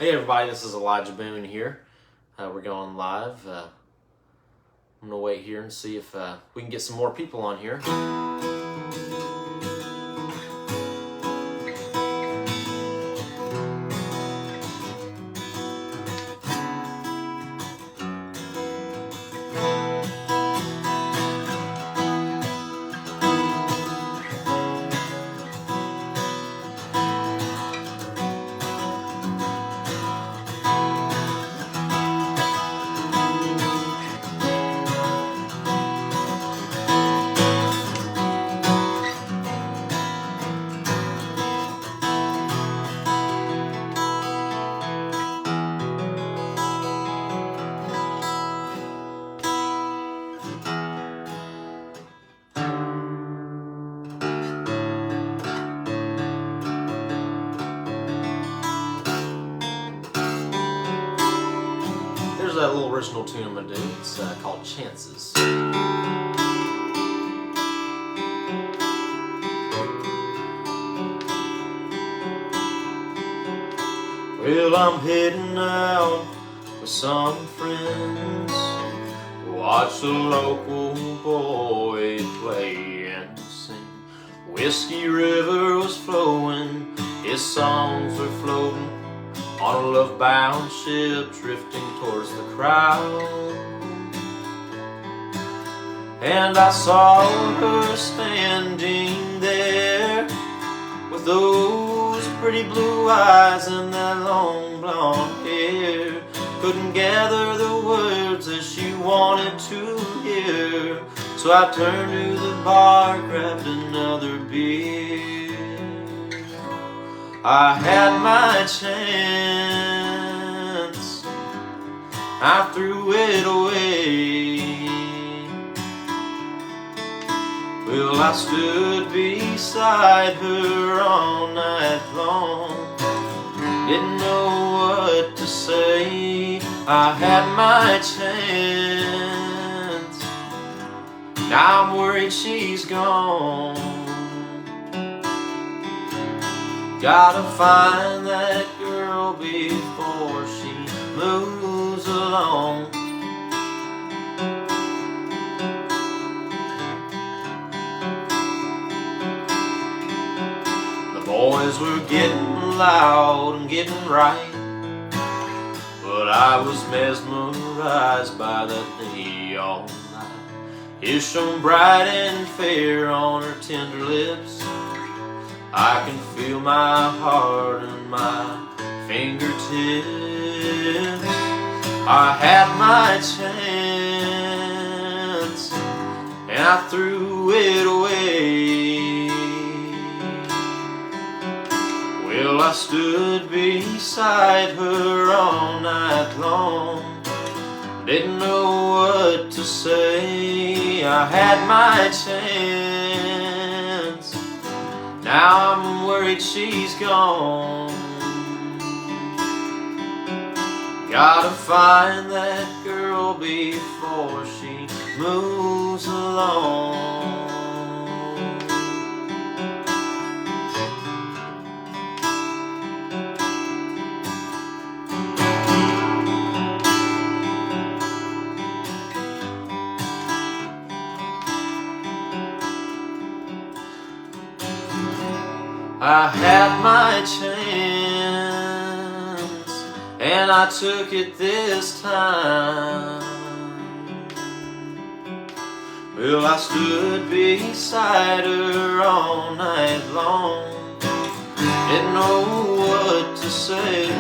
Hey everybody, this is Elijah Boone here. We're going live. I'm going to wait here and see if we can get some more people on here. There's that little original tune I'm going to do. It's called Chances. Well, I'm heading out with some friends. Watch the local boy play and sing. Whiskey River was flowing, his songs were floating on a love-bound ship drifting towards the crowd. And I saw her standing there with those pretty blue eyes and that long blonde hair. Couldn't gather the words that she wanted to hear, so I turned to the bar, grabbed another beer. I had my chance, I threw it away. Well, I stood beside her all night long, didn't know what to say. I had my chance, now I'm worried she's gone. Gotta find that girl before she moves along. The boys were getting loud and getting right, but I was mesmerized by that neon light. It shone bright and fair on her tender lips. I can feel my heart and my fingertips. I had my chance, and I threw it away. Well, I stood beside her all night long, didn't know what to say. I had my chance, now I'm worried she's gone. Gotta find that girl before she moves along. I had my chance, and I took it this time. Well, I stood beside her all night long, didn't know what to say.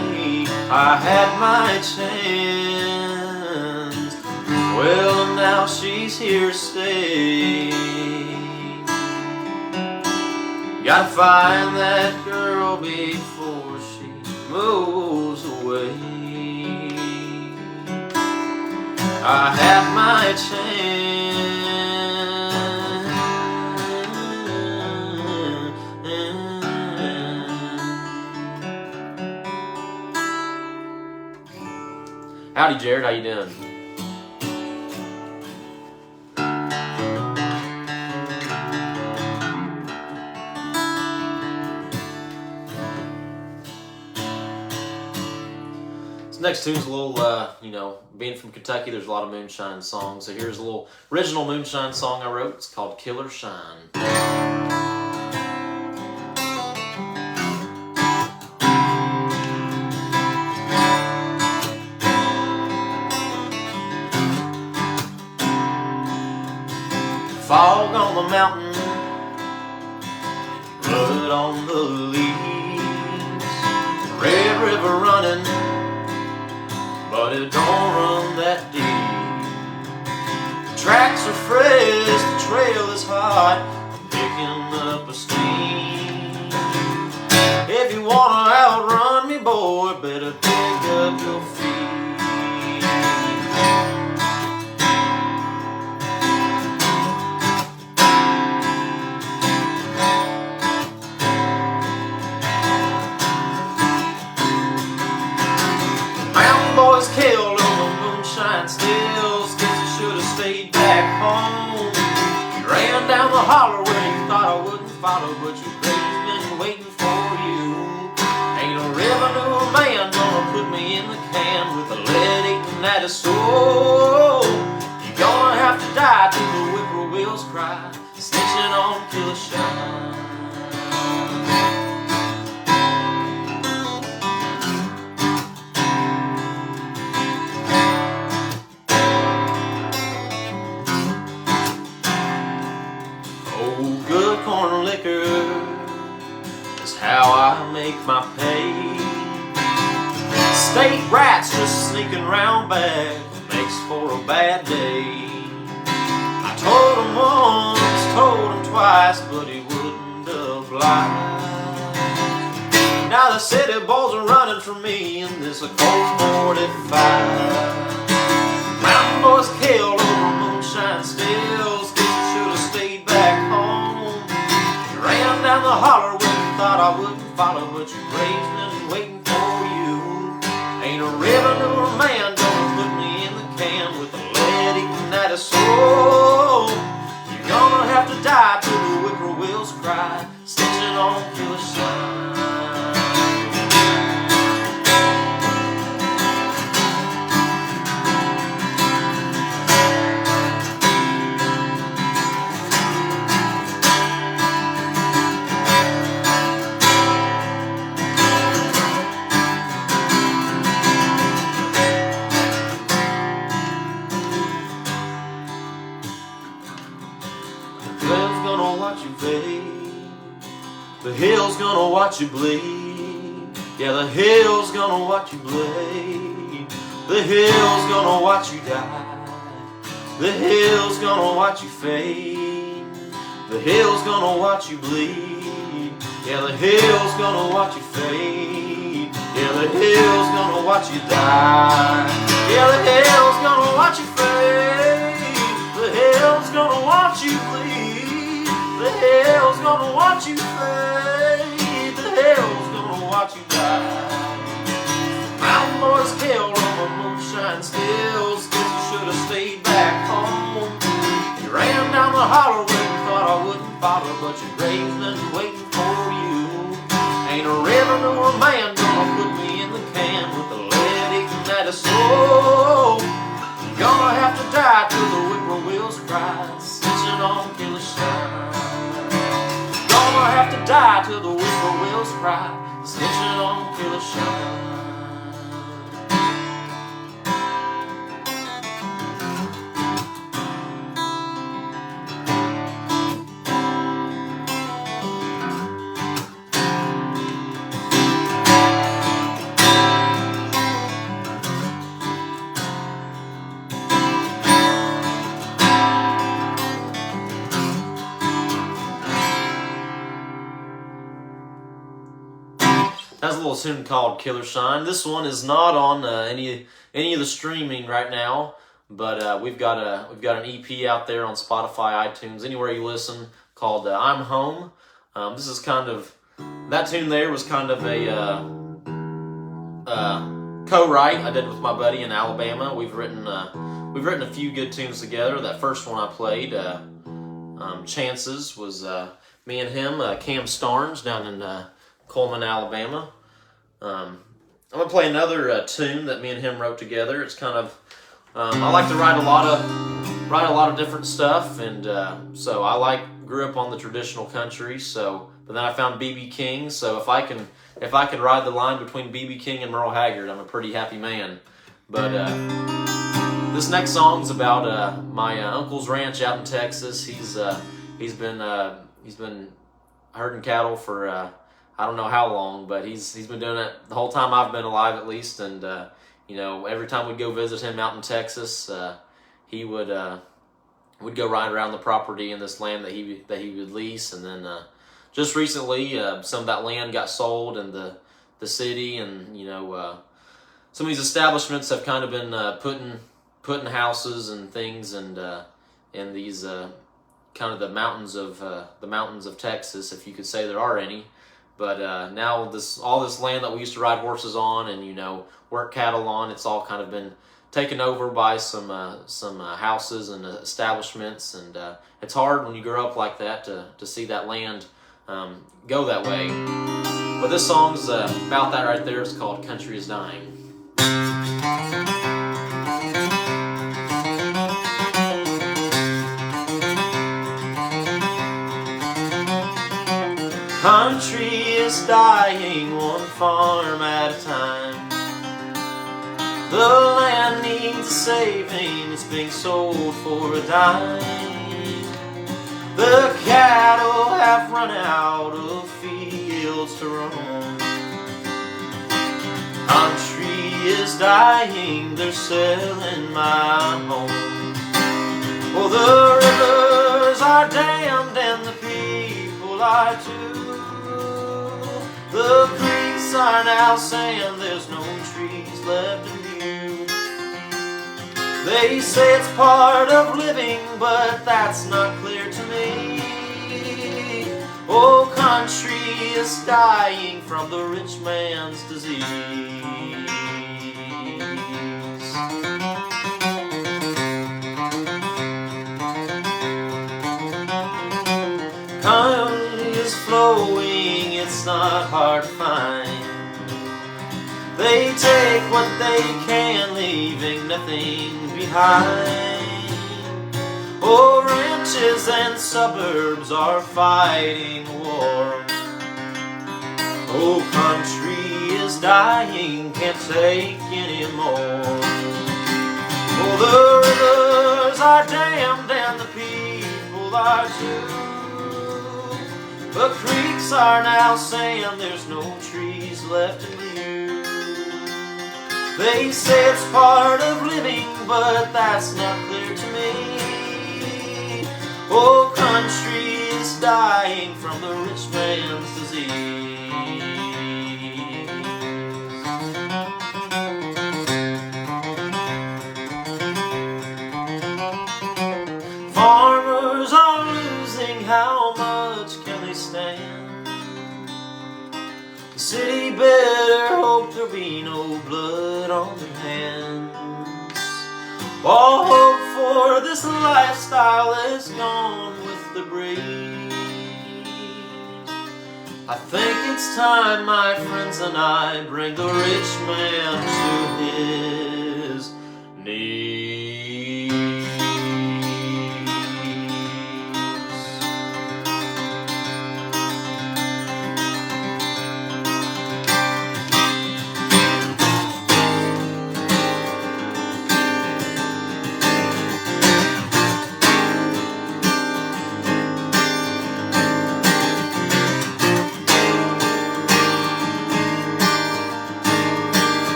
I had my chance, well, now she's here to stay. Gotta find that girl before she moves away. I had my chance. Howdy, Jared. How you doing? next tune's a little, being from Kentucky, there's a lot of moonshine songs. So here's a little original moonshine song I wrote. It's called Killer Shine. Fog on the mountain, blood on the leaves, Red River running, but it don't run that deep. The tracks are fresh, the trail is hot, I'm picking up a steam. If you wanna outrun me, boy, better pick up your feet. Boys killed on the moonshine stills, guess you should have stayed back home. You ran down the holler where you thought I wouldn't follow, but your grave's been waiting for you. Ain't a revenue man gonna put me in the can with a lead eating at his soul. You're gonna have to die till the whippoorwills cry, snitching on Killer Shine. Good corn liquor is how I make my pay. State rats just sneaking round back makes for a bad day. I told him once, told him twice, but he wouldn't oblige. Now the city boys are running from me in this Colt 45. Mountain boys killed over moonshine stills, guess you should have stayed back home. Ran down the holler when you thought I wouldn't follow, but your grave's been waiting for you. Ain't a revenue man gonna put me in the can with a lead eating at his soul. You're gonna have to die till the whippoorwills cry, stitching on Killer Shine. The hill's gonna watch you bleed. Yeah, the hill's gonna watch you bleed. The hill's gonna watch you die. The hill's gonna watch you fade. The hill's gonna watch you bleed. Yeah, the hill's gonna watch you fade. Yeah, the hill's gonna watch you die. Yeah, the hill's gonna watch you fade. The hill's gonna watch you bleed. The hell's gonna watch you fade. The hell's gonna watch you die. Mountain boys killed on the moonshine stills, guess you should have stayed back home. You ran down the holler when you thought I wouldn't follow, but your grave's been waiting for you. Ain't a revenue or man gonna put me in the can with a lead eating at his soul. You're gonna have to die till the whippoorwills cry, snitching on Killer Shine. Gonna have to die till the whippoorwills cry, snitching on Killer Shine. That's a little tune called Killer Shine. This one is not on any of the streaming right now, but we've got an EP out there on Spotify, iTunes, anywhere you listen, called I'm Home. This is kind of, that tune there was kind of a co-write I did with my buddy in Alabama. We've written a few good tunes together. That first one I played, Chances, was me and him, Cam Starnes, down in Coleman, Alabama. I'm gonna play another tune that me and him wrote together. It's kind of I like to write a lot of different stuff, and so I grew up on the traditional country. So, but then I found B.B. King. So if I could ride the line between B.B. King and Merle Haggard, I'm a pretty happy man. But this next song's about my uncle's ranch out in Texas. He's been herding cattle for I don't know how long, but he's been doing it the whole time I've been alive, at least. And every time we'd go visit him out in Texas, he would go ride around the property in this land that he would lease. And then just recently, some of that land got sold in the city, and some of these establishments have kind of been putting houses and things and in these kind of the mountains of Texas, if you could say there are any. But now all this land that we used to ride horses on and work cattle on, it's all kind of been taken over by some houses and establishments, and it's hard when you grow up like that to see that land go that way. But this song's about that right there. It's called "Country Is Dying." Country is dying, one farm at a time. The land needs saving, it's being sold for a dime. The cattle have run out of fields to roam. Country is dying, they're selling my home. Oh, the rivers are dammed and the people are too. The creeks are now saying there's no trees left in view. They say it's part of living, but that's not clear to me. Oh, country is dying from the rich man's disease. Country is flowing, it's not hard to find. They take what they can, leaving nothing behind. Oh, ranches and suburbs are fighting war. Oh, country is dying, can't take anymore. Oh, the rivers are dammed and the people are too. The creeks are now saying there's no trees left in view. They say it's part of living, but that's not clear to me. Oh, country is dying from the rich man's disease. Farmers are losing, how much can they stand? The city better hope there be no blood on their hands. All hope for this lifestyle is gone with the breeze. I think it's time, my friends and I, bring the rich man to his knees.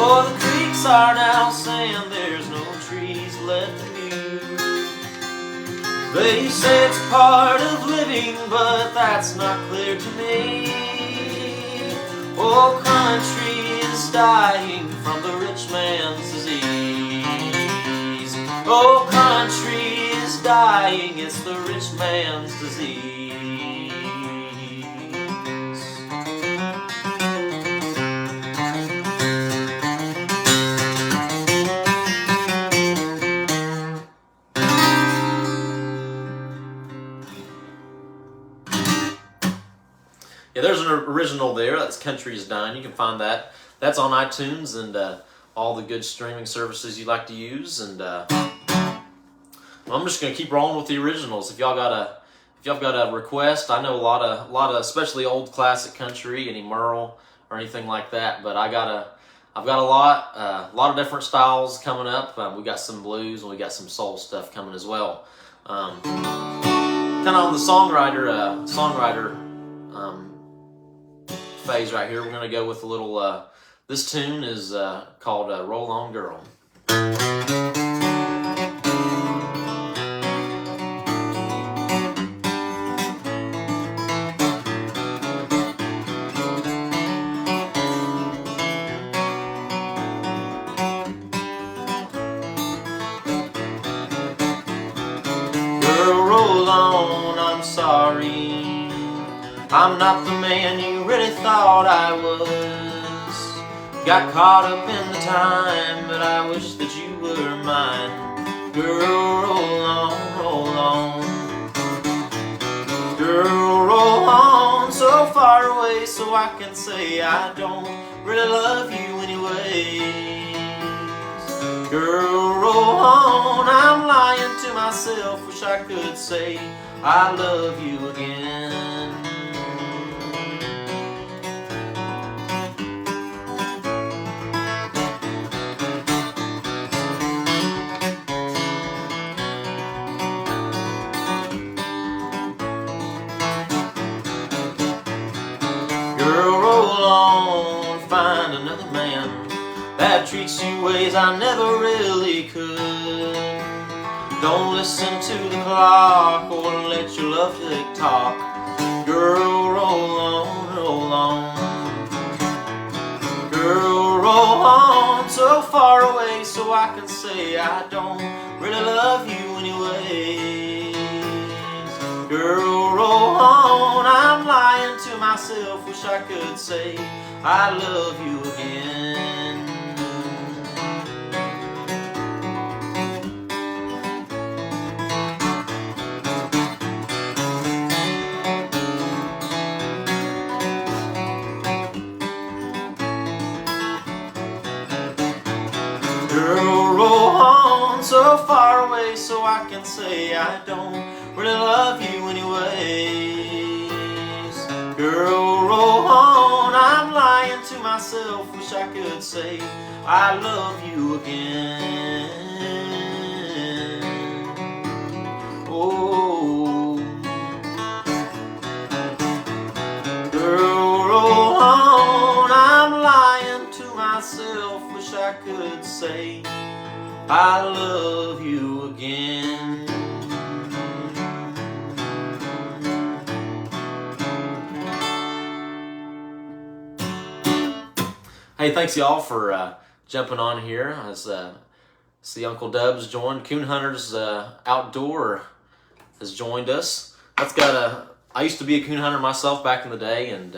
Oh, the creeks are now saying there's no trees left in view. They say it's part of living, but that's not clear to me. Oh, country is dying from the rich man's disease. Oh, country is dying, it's the rich man's disease. Yeah, there's an original there. That's Country Is Dying. You can find that. That's on iTunes and all the good streaming services you like to use. And I'm just gonna keep rolling with the originals. If y'all got a request, I know a lot of especially old classic country, any Merle or anything like that. But I've got a lot of different styles coming up. We got some blues and we got some soul stuff coming as well. Kind of on the songwriter phase right here. We're gonna go with a little. This tune is called "Roll On, Girl." Girl, roll on, I'm sorry. I'm not the man you really thought I was. Got caught up in the time, but I wish that you were mine. Girl, roll on, roll on. Girl, roll on so far away so I can say I don't really love you anyways. Girl, roll on, I'm lying to myself, wish I could say I love you again. Girl, roll on, find another man that treats you ways I never really could. Don't listen to the clock or let your love tick tock. Girl, roll on, roll on. Girl, roll on so far away so I can say I don't really love you anyways. Girl, roll on, I'm lying to myself, wish I could say I love you again. Girl, roll on so far away so I can say I don't really love you anyways. Girl, roll on, I'm lying to myself, wish I could say I love you again. Oh, girl, roll on, I'm lying to myself, wish I could say I love you again. Hey, thanks y'all for jumping on here. As see Uncle Dubs joined. Coon Hunters Outdoor has joined us. That's got I used to be a coon hunter myself back in the day, and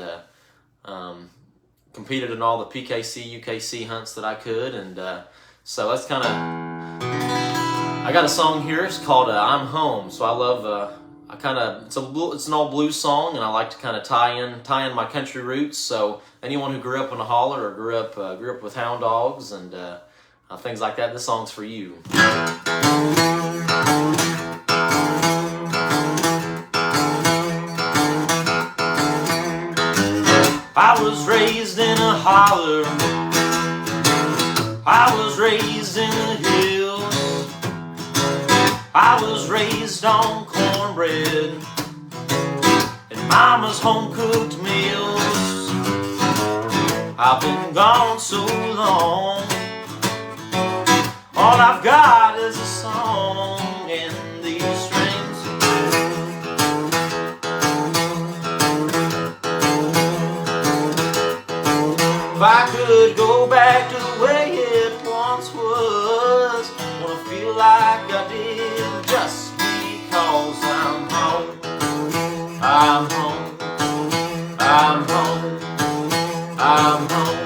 competed in all the PKC, UKC hunts that I could, and so that's kind of. I got a song here. It's called "I'm Home." So I love. It's an old blues song, and I like to kind of tie in my country roots. So anyone who grew up in a holler or grew up with hound dogs and things like that, this song's for you. I was raised in a holler. I was raised in the hills. I was raised on cornbread and Mama's home-cooked meals. I've been gone so long, all I've got is a song and these strings. If I could go back to the way it once was, wanna feel like I did, just because I'm home. I'm home. I'm home. I'm home.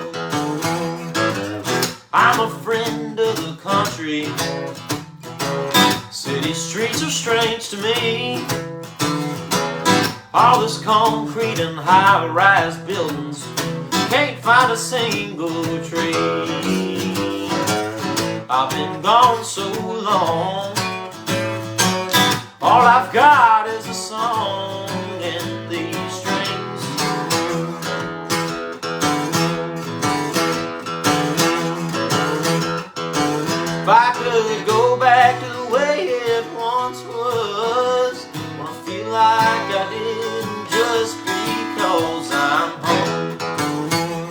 I'm a friend of the country. City streets are strange to me. All this concrete and high-rise buildings, can't find a single tree. I've been gone so long, all I've got is a song and these strings. If I could go back to the way it once was, I feel like I did just because I'm home.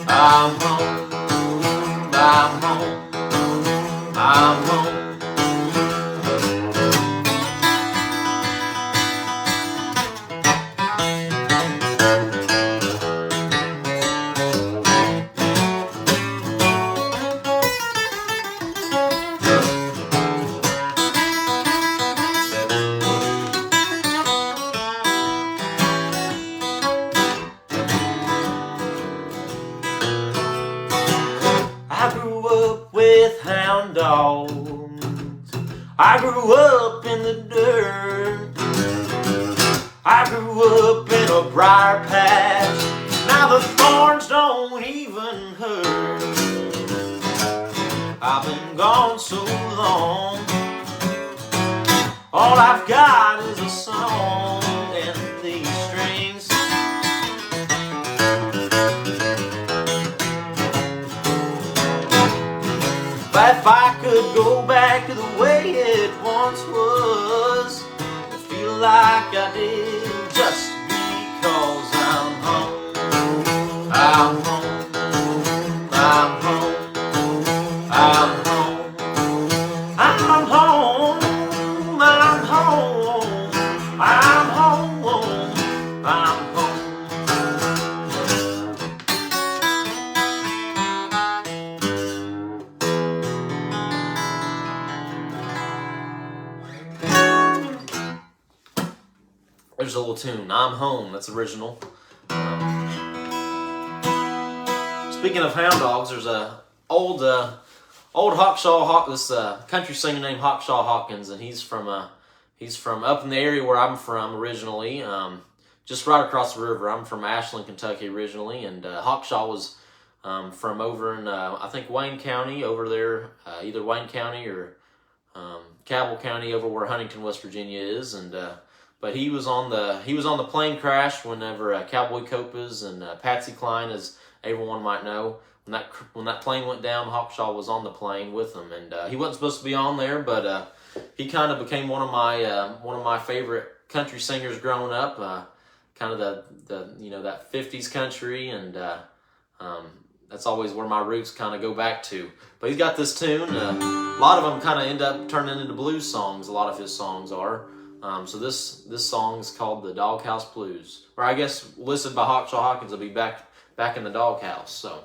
I'm home. I'm home. I'm home. I grew up with hound dogs. I grew up in the dirt. I grew up in a briar patch. Now the thorns don't even hurt. I've been gone so long, all I've got is a song and these strings. If I could go back to the way it once was, I feel like I did just because I'm home. I'm home. I'm home. I'm home. I'm home. I'm home. I'm home. I'm home. There's a little tune, I'm Home, that's original. Speaking of hound dogs, there's a old Hawkshaw this country singer named Hawkshaw Hawkins, and he's from up in the area where I'm from originally, just right across the river. I'm from Ashland, Kentucky originally, and Hawkshaw was from over in I think Wayne County over there, either Wayne County or Cabell County over where Huntington, West Virginia is, and but he was on the plane crash whenever Cowboy Copas and Patsy Cline, as everyone might know, when that plane went down, Hawkshaw was on the plane with them, and he wasn't supposed to be on there, but he kind of became one of my favorite country singers growing up. Kind of the that 50s country, and that's always where my roots kind of go back to. But he's got this tune. A lot of them kind of end up turning into blues songs. A lot of his songs are. So this song is called the Doghouse Blues, or I guess listed by Hawkshaw Hawkins will be back in the doghouse. So.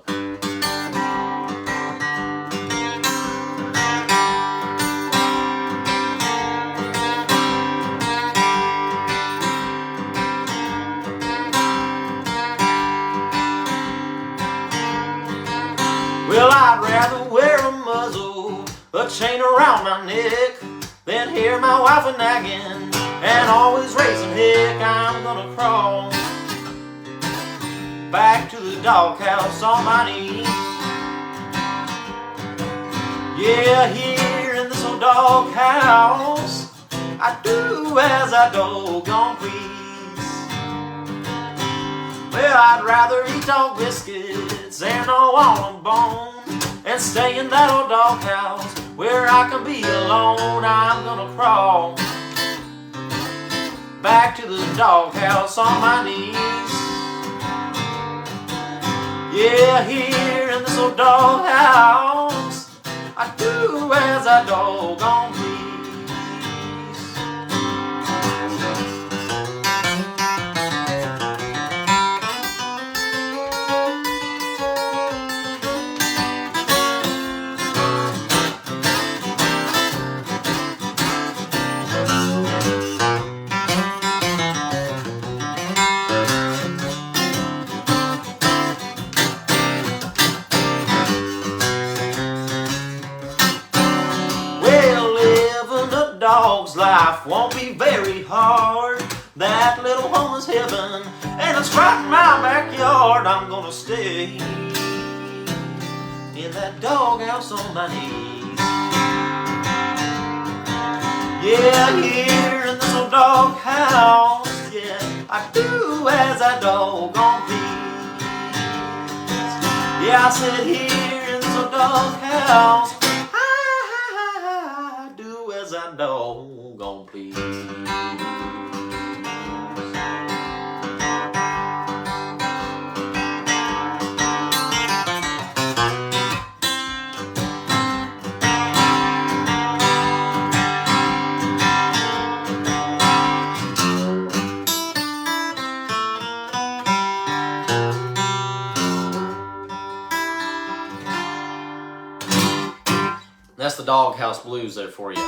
Well, I'd rather wear a muzzle, a chain around my neck, than hear my wife a nagging and always raising heck. I'm gonna crawl back to the doghouse on my knees. Yeah, here in this old doghouse, I do as I doggone please. Well, I'd rather eat dog biscuits and no on bone and stay in that old doghouse where I can be alone. I'm gonna crawl back to the doghouse on my knees. Yeah, here in this old doghouse, I do as I doggone please. Dog's life won't be very hard. that little home is heaven, and it's right in my backyard. I'm gonna stay in that doghouse on my knees. Yeah, here in this old doghouse, yeah, I do as I doggone please. Yeah, I said here in this old doghouse, I do as I doggone please. That's the Doghouse Blues there for you.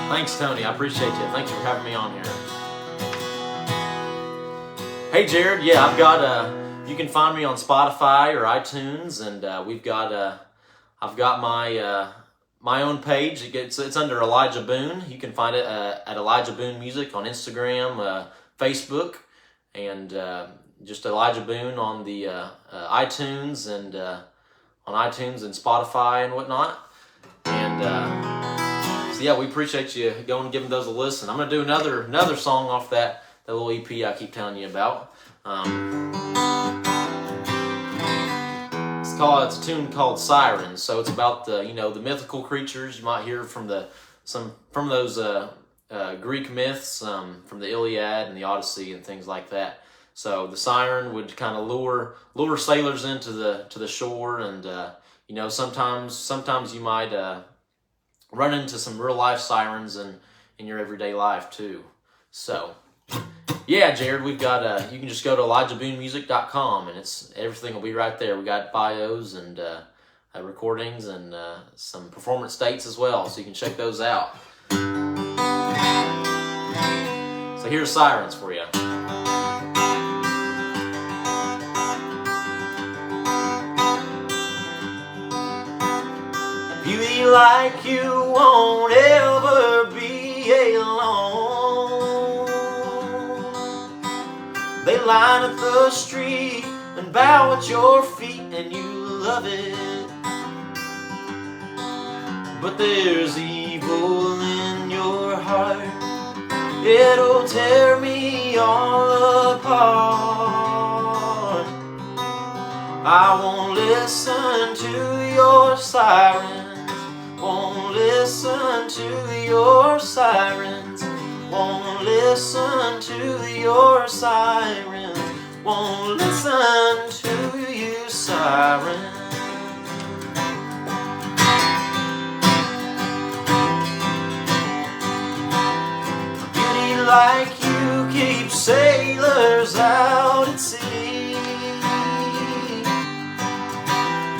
Thanks, Tony. I appreciate you. Thanks for having me on here. Hey, Jared. Yeah, I've got you can find me on Spotify or iTunes, and I've got my own page. It's under Elijah Boone. You can find it at Elijah Boone Music on Instagram, Facebook, and just Elijah Boone on the iTunes and Spotify and whatnot. And so yeah, we appreciate you going and giving those a listen. I'm gonna do another song off that little EP I keep telling you about. It's a tune called Sirens. So it's about the mythical creatures you might hear from those Greek myths, from the Iliad and the Odyssey and things like that. So the siren would kind of lure sailors into the shore, and sometimes you might run into some real life sirens in your everyday life too. So yeah, Jared, we've got you can just go to ElijahBooneMusic.com, and everything will be right there. We got bios and recordings and some performance dates as well, so you can check those out. So here's Sirens for you. Beauty like you won't ever be alone. They line up the street and bow at your feet, and you love it. But there's evil in your heart, it'll tear me all apart. I won't listen to your sirens, won't listen to your sirens, won't listen to your sirens, won't listen to you sirens. Like you keep sailors out at sea.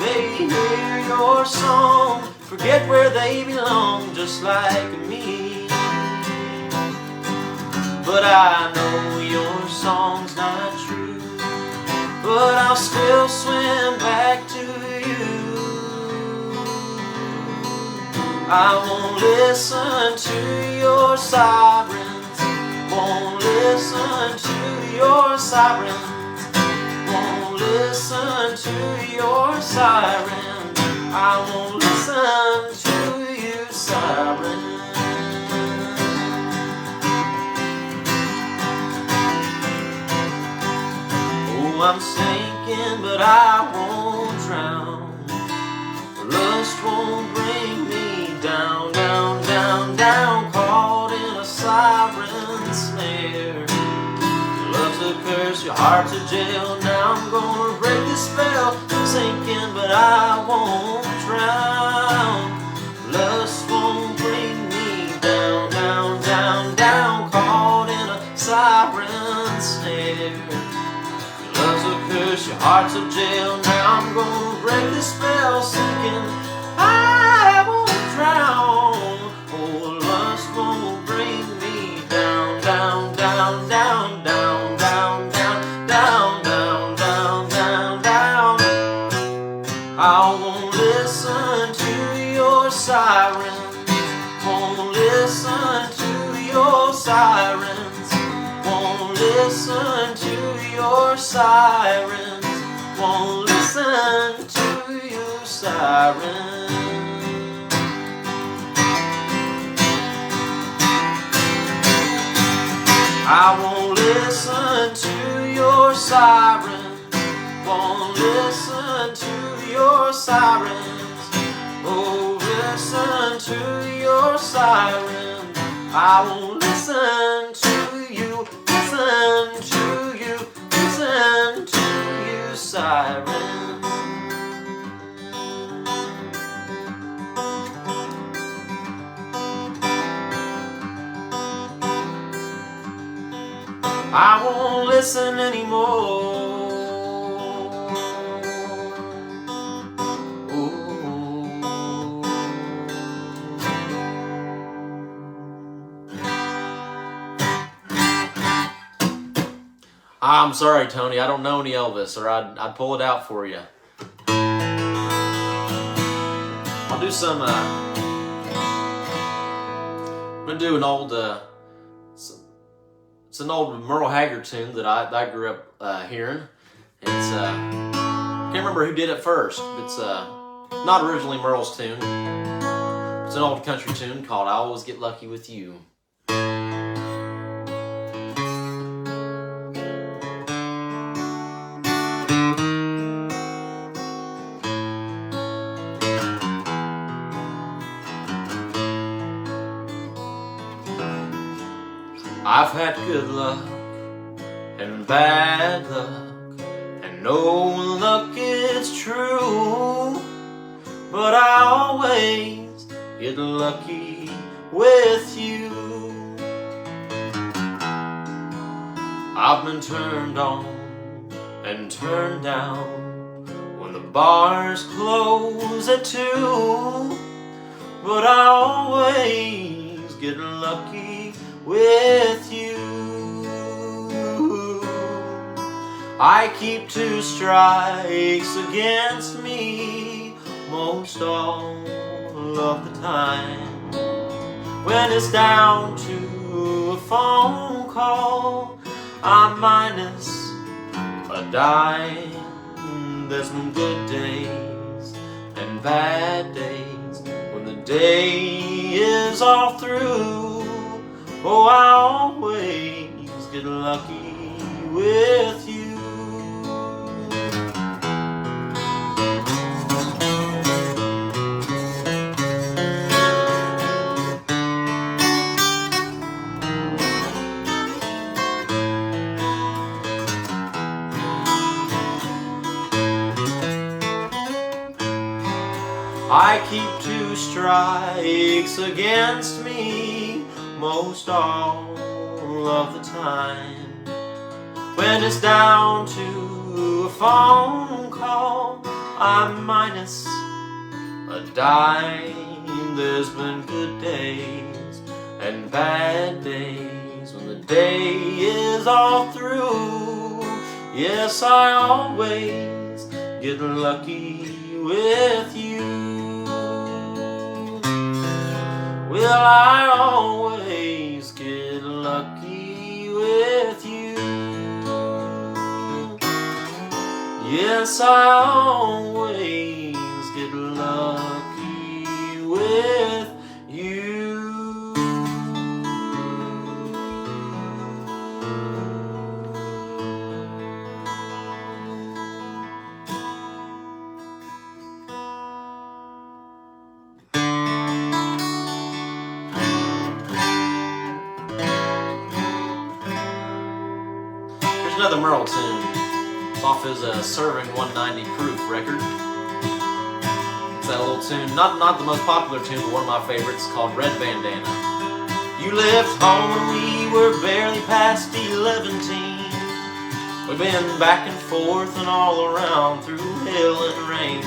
They hear your song, forget where they belong, just like me. But I know your song's not true, but I'll still swim back to you. I won't listen to your sirens, won't listen to your sirens, won't listen to your sirens, I won't listen to you sirens. Oh, I'm sinking, but I won't drown. Lust won't bring me down, down, down, down, caught in a siren snare. Your love's a curse, your heart's a jail. Now I'm gonna break the spell. I'm sinking, but I won't drown. Lust won't bring me down, down, down, down, caught in a siren snare. Your love's a curse, your heart's a jail. Now I'm gonna break the spell. Sinking, I won't drown. Oh, lust won't bring me down, down, down, down, down, down, down, down, down, down, down, down. I won't sirens, won't listen to your sirens. I won't listen to your sirens, won't listen to your sirens. Oh, listen to your sirens. I won't listen to you, listen to you, listen to you, sirens. I won't listen anymore. I'm sorry, Tony. I don't know any Elvis, or I'd pull it out for you. I'll do some. I'm gonna do an old. It's an old Merle Haggard tune that I grew up hearing. It's can't remember who did it first. It's not originally Merle's tune. It's an old country tune called "I Always Get Lucky with You." I've had good luck and bad luck, and no luck is true, but I always get lucky with you. I've been turned on and turned down when the bars close at 2, but I always get lucky with you. I keep 2 strikes against me most all of the time. When it's down to a phone call, I'm minus a dime. There's been good days and bad days when the day is all through. Oh, I always get lucky with you. I keep 2 strikes against me most all of the time. When it's down to a phone call, I'm minus a dime. There's been good days and bad days when the day is all through. Yes, I always get lucky with you. Well, I always get lucky with you. Yes, I always get lucky with you. Another Merle tune. It's off his Serving 190 Proof record. It's that little tune, not the most popular tune, but one of my favorites, called Red Bandana. You left home when we were barely past 11. We've been back and forth and all around through hell and rain.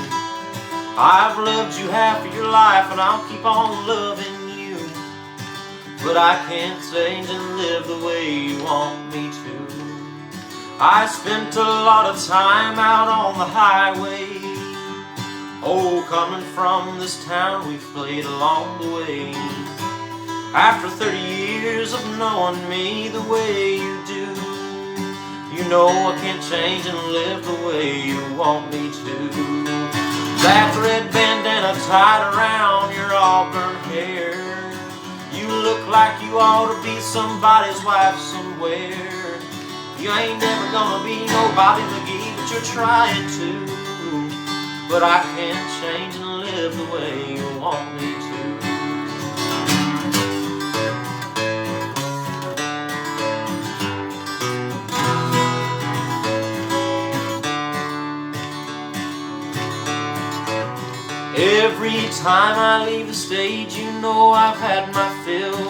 I've loved you half of your life and I'll keep on loving you, but I can't change and live the way you want me to. I spent a lot of time out on the highway. Oh, coming from this town we've played along the way. After 30 years of knowing me the way you do, You know I can't change and live the way you want me to. That red bandana tied around your auburn hair, you look like you ought to be somebody's wife somewhere. You ain't never gonna be nobody McGee, but you're trying to. But I can't change and live the way you want me to. Every time I leave the stage, you know I've had my fill.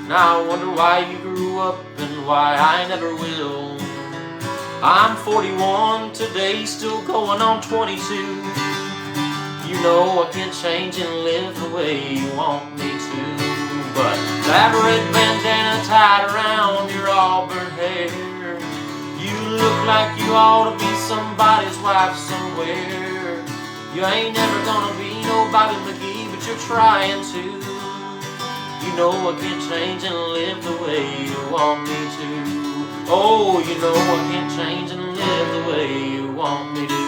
Now I wonder why you grew up and why I never will. I'm 41 today, still going on 22. You know I can't change and live the way you want me to. But that red bandana tied around your auburn hair, you look like you ought to be somebody's wife somewhere. You ain't never gonna be nobody McGee, but you're trying to. You know I can't change and live the way you want me to. Oh, you know I can't change and live the way you want me to.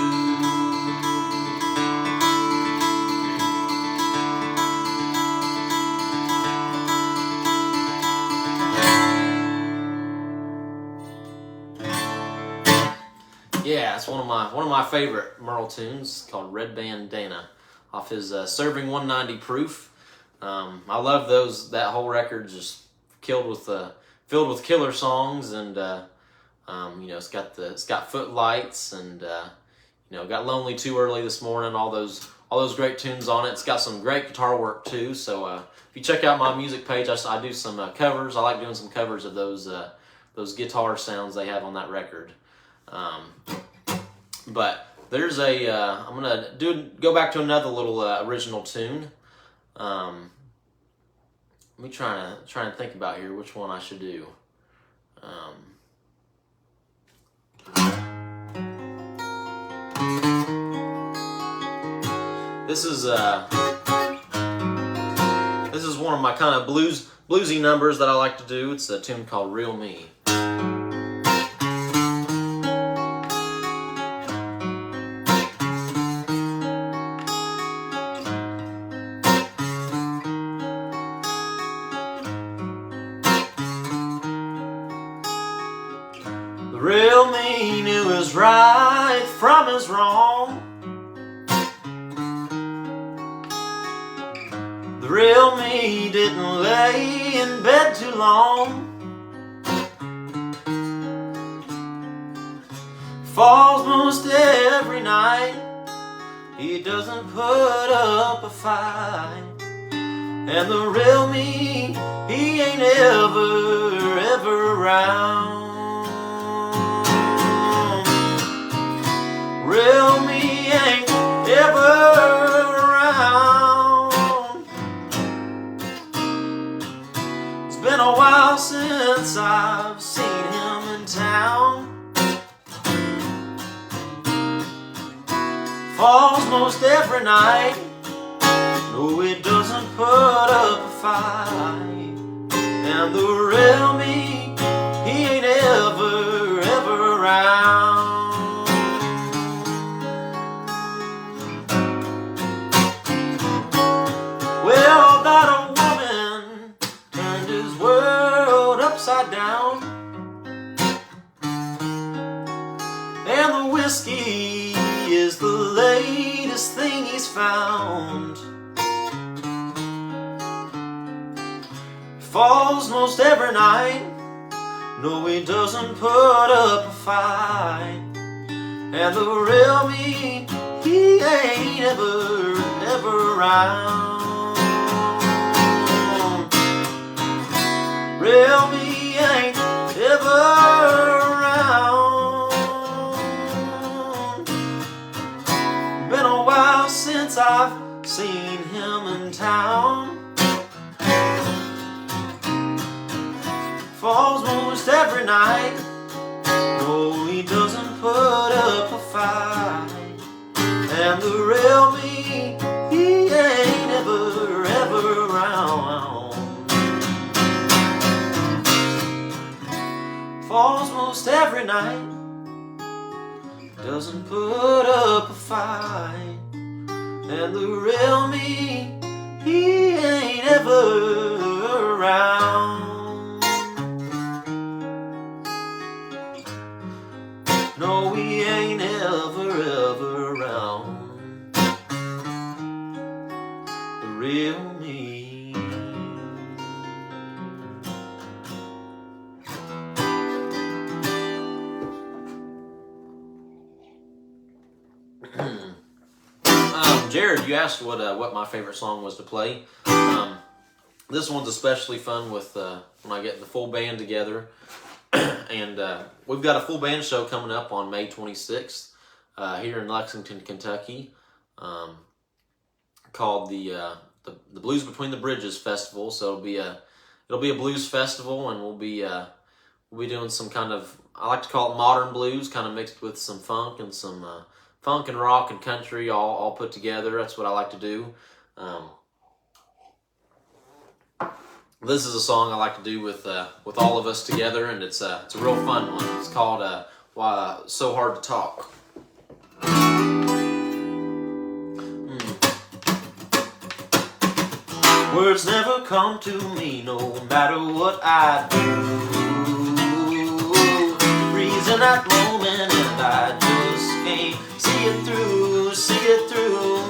Yeah, it's one of my favorite Merle tunes, called Red Bandana, off his Serving 190 Proof. I love that whole record, just filled with killer songs, and you know, it's got Footlights, and you know, got Lonely Too Early This Morning, all those great tunes on it. It's got some great guitar work too. So if you check out my music page, I do some covers. I like doing some covers of those guitar sounds they have on that record. But there's I'm gonna go back to another little original tune. Let me try and think about here which one I should do. This is one of my kind of bluesy numbers that I like to do. It's a tune called Real Me. The real me knew his right from his wrong. The real me didn't lay in bed too long. Falls most every night. He doesn't put up a fight. And the real me, he ain't ever around. Real me ain't ever around. It's been a while since I've seen him in town. Falls most every night. No, he doesn't put up a fight. And the real me, he ain't ever around. Well, that old woman turned his world upside down, and the whiskey is the latest thing he's found. He falls most every night. No, he doesn't put up a fight. And the real me, he ain't ever around. Real me ain't ever around. Been a while since I've seen him in town. Falls most every night. No, he doesn't put up a fight. And the real me, he ain't ever around. Falls most most every night, doesn't put up a fight. And the real me, he ain't ever around. No, he ain't ever around. The real me. Jared, you asked what my favorite song was to play. This one's especially fun with when I get the full band together. And we've got a full band show coming up on May 26th here in Lexington, Kentucky, called the Blues Between the Bridges Festival. So it'll be a blues festival, and we'll be doing some kind of, I like to call it modern blues, kind of mixed with some funk and some funk and rock and country all put together. That's what I like to do. This is a song I like to do with all of us together, and it's a real fun one. It's called So Hard to Talk. Words never come to me no matter what I do. Freeze in that moment and I just can't see it through.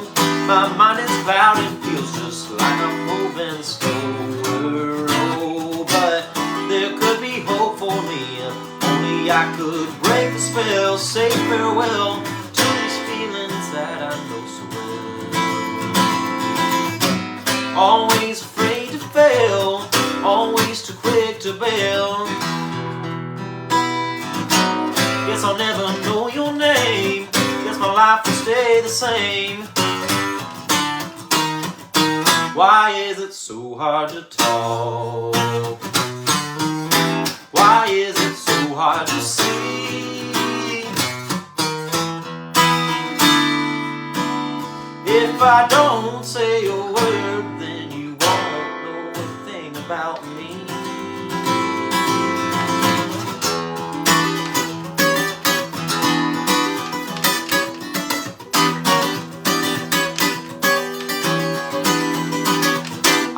My mind is clouded, feels just like I'm moving slower. Oh, but there could be hope for me if only I could break the spell, say farewell to these feelings that I know so well. Always afraid to fail, always too quick to bail. Guess I'll never know your name, guess my life will stay the same. Why is it so hard to talk? Why is it so hard to see? If I don't say a word, then you won't know a thing about me.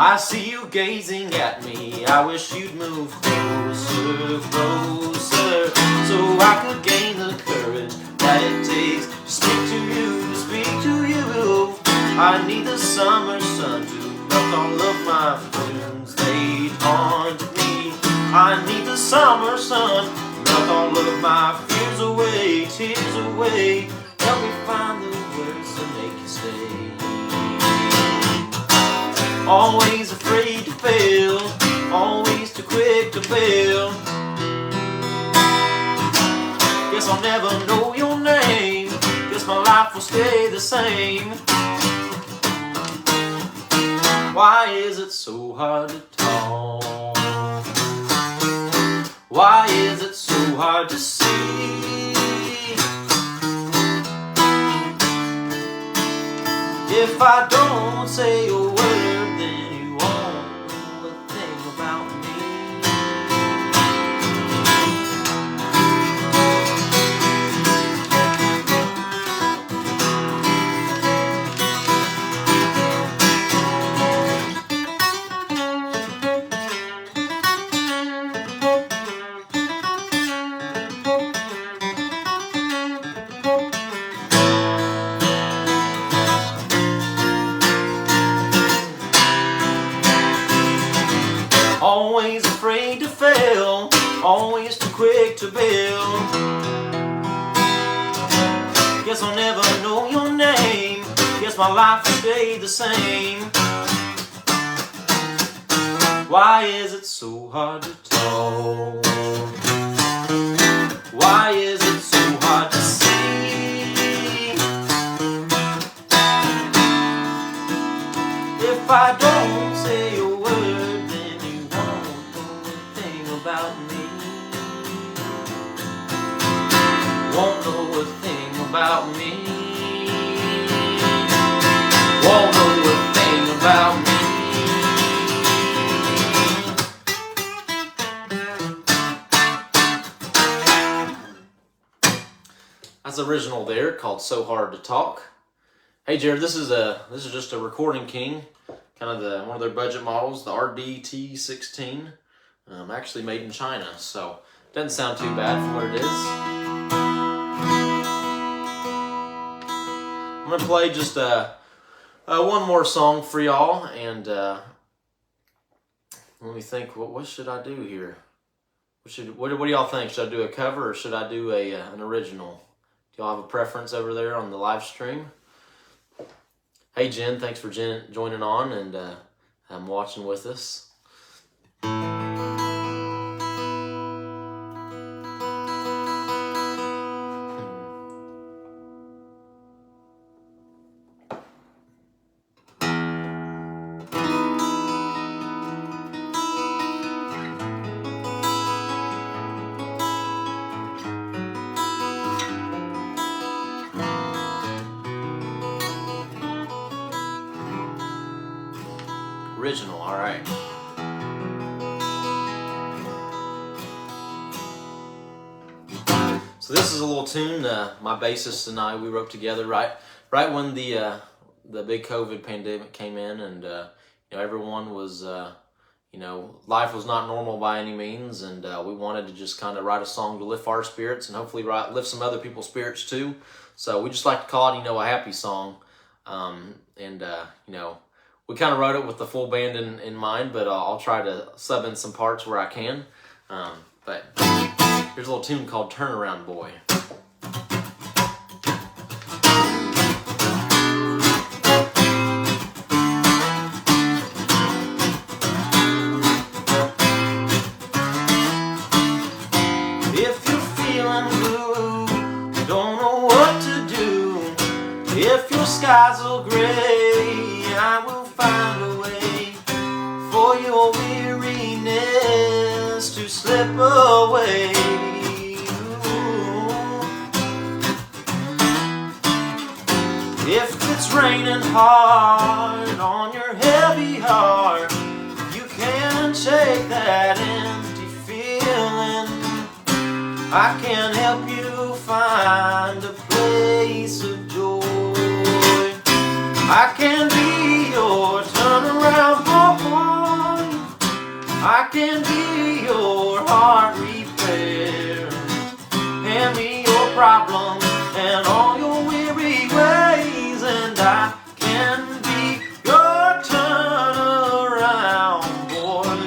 I see you gazing at me, I wish you'd move closer, closer, so I could gain the courage that it takes to speak to you, speak to you. I need the summer sun to melt all of my feelings, they haunt me. I need the summer sun to melt all of my fears away, tears away. Help me find the words to make you stay. Always afraid to fail, always too quick to bail. Guess I'll never know your name, guess my life will stay the same. Why is it so hard to talk? Why is it so hard to see? If I don't say a word, then you won't know a thing about me. Always afraid to fail, always too quick to bail. Guess I'll never know your name, guess my life will stay the same. Why is it so hard to talk? Why is it so hard to see? If I don't say a word, then you won't know a thing about me. Won't know a thing about me. Won't know a thing about me. That's original there, called So Hard to Talk. Hey Jared, this is just a Recording King, kind of one of their budget models, the RDT16, actually made in China, so doesn't sound too bad for what it is. I'm gonna play just one more song for y'all, and let me think. What should I do here? What do y'all think? Should I do a cover or should I do an original? Do y'all have a preference over there on the live stream? Hey Jen, thanks for joining on and watching with us. Original, all right. So this is a little tune my bassist and I, we wrote together right when the big COVID pandemic came in, and everyone was life was not normal by any means, and we wanted to just kind of write a song to lift our spirits and hopefully lift some other people's spirits too. So we just like to call it a happy song, we kind of wrote it with the full band in mind, but I'll try to sub in some parts where I can. But here's a little tune called Turnaround Boy. If you're feeling blue, don't know what to do, if your skies are gray, I will find a way for your weariness to slip away. If it's raining hard on your heavy heart, you can shake that empty feeling. I can help you find a place of joy. I can be your turnaround boy. I can be your heart repair. Hand me your problems and all your weary ways, and I can be your turnaround boy.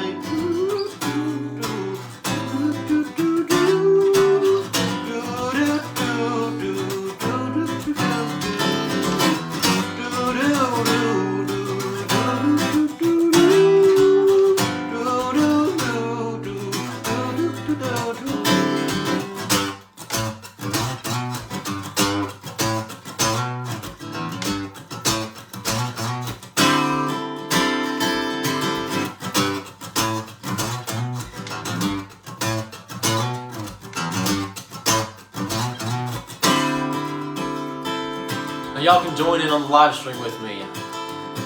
Y'all can join in on the live stream with me.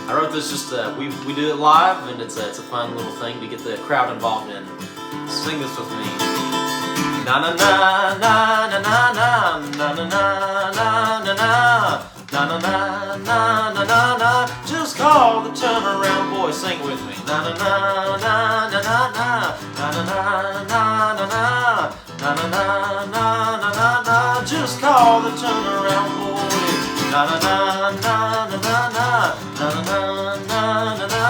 I wrote this just we do it live, and it's a fun little thing to get the crowd involved in. Sing this with me. Na na na na na na na na na na na na na na na na na na. Just call the turnaround boy. Sing with me. Na na na na na na na na na na na na na na na na. Just call the turnaround boy. Na na na na na na na na na na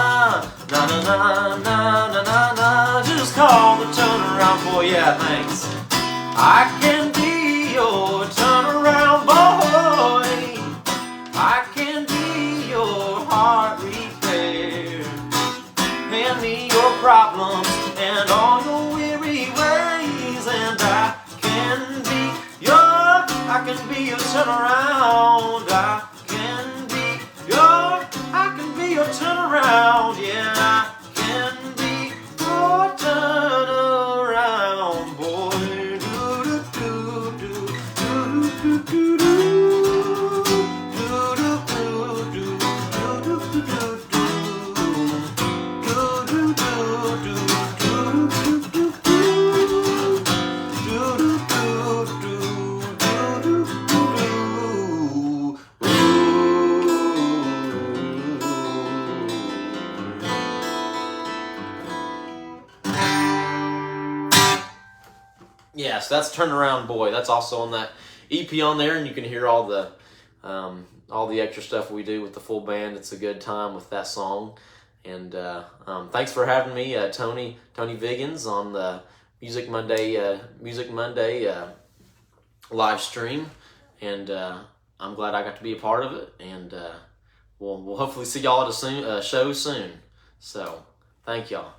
na na na na. Just call the turnaround boy. Yeah, thanks. I can be your turnaround boy. I can be your heart repair. Hand me your problems and all your weary ways, and I can be your turnaround. I can be your turnaround. Yeah, I can be your turnaround boy. Yeah, so that's Turnaround Boy. That's also on that EP on there, and you can hear all the extra stuff we do with the full band. It's a good time with that song. And thanks for having me, Tony Viggins, on the Music Monday live stream. And I'm glad I got to be a part of it. And we'll hopefully see y'all at a show soon. So thank y'all.